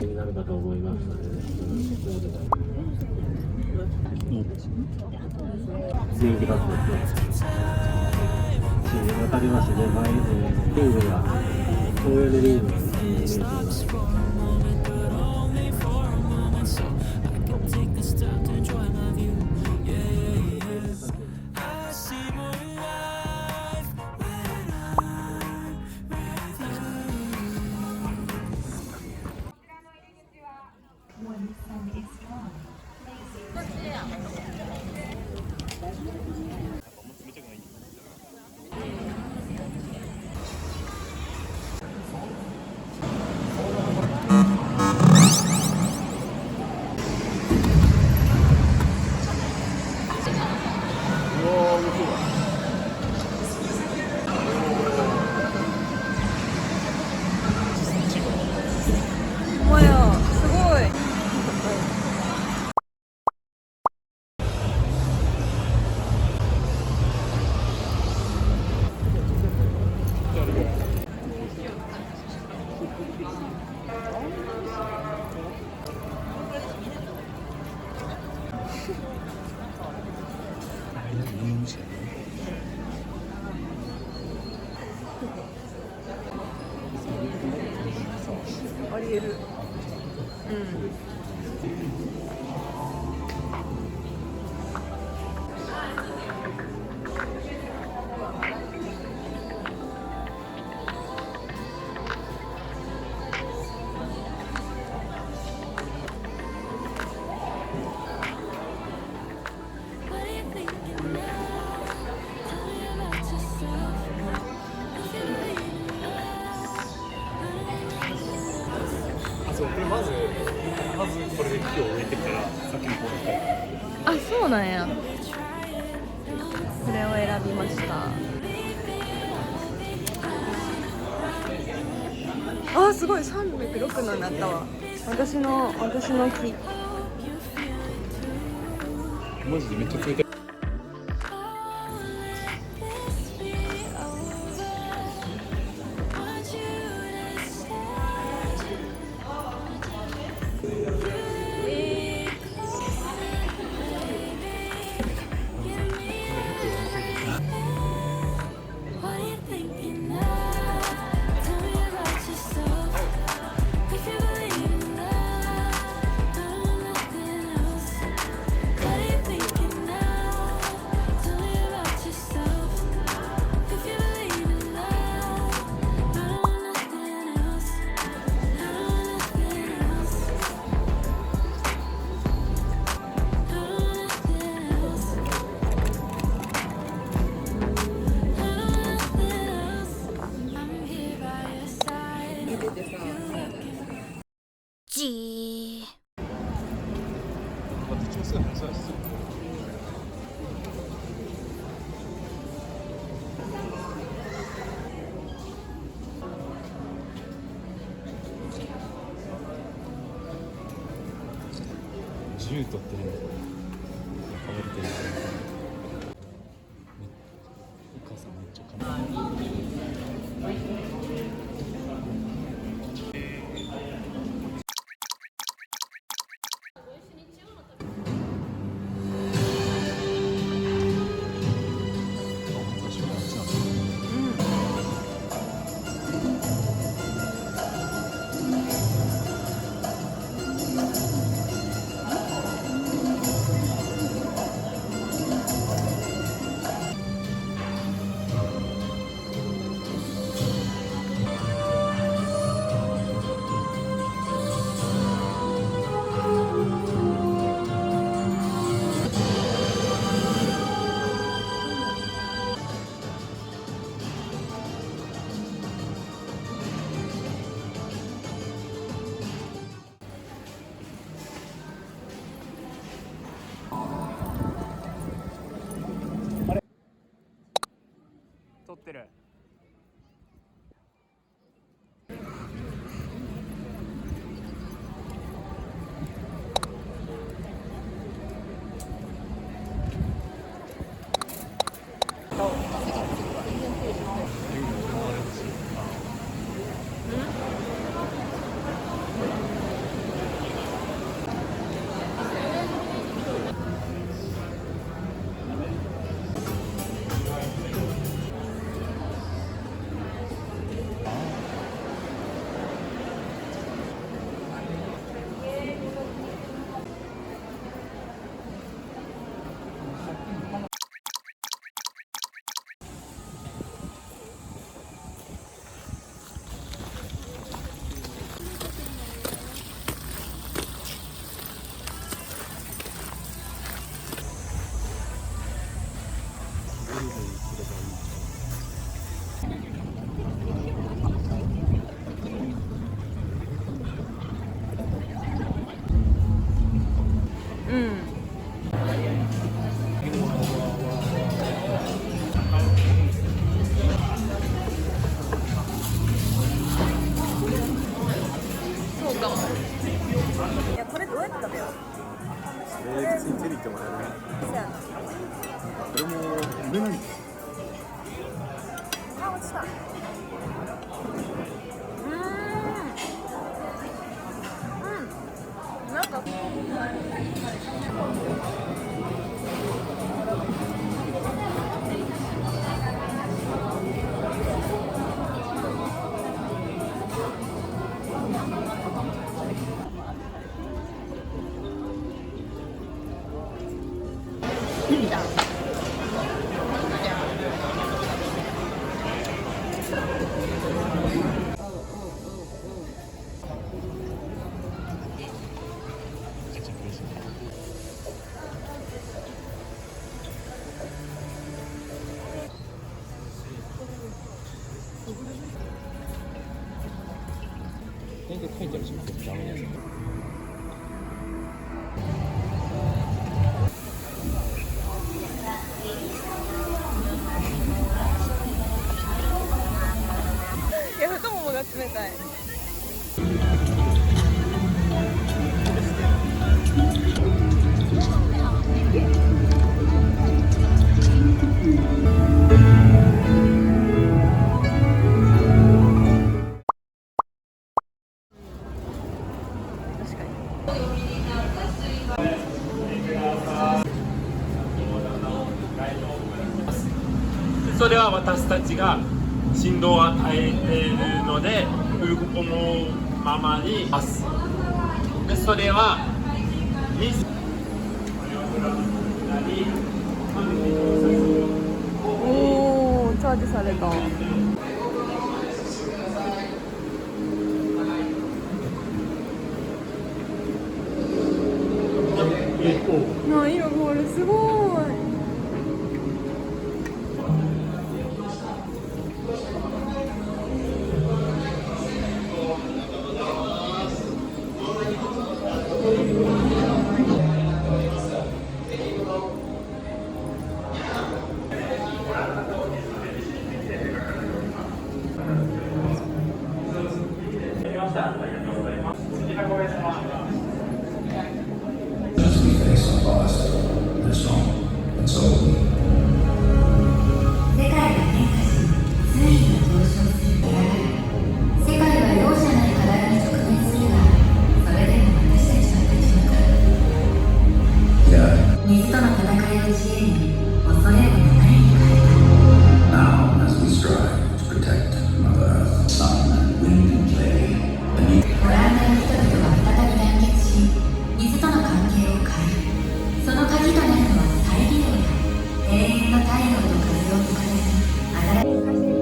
になるかと思いますので、元気だったわかりますね。リングが東洋でリングが見えています。ありえる。まずこれで木を植えてから先の方に。あ、そうなんや。これを選びました。あ、すごい306のになったわ。私の木。マジでめっちゃ冷たい。自由とってるのかわれてる。お母さんめっちゃかわいい。てもらえるね。そうやな。それも売れないんだよ。あ、落ちた。なんかいいな。大体書いてあるしますよ、ダメなやつ。いや、太ももが冷たい。確かに。それは私たちが振動を与えているので動くままにいます。でそれは水おー、チャージされた。な、色これすごい。水との戦いを知恵に恐れを流れに変えた。Now, as we strive to protect Mother Earth, sun, and wind and clay, a new オランダの人々は再び団結し、水との関係を変える。その鍵となるのは再利用だ。永遠の太陽と風を使える新しい。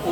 お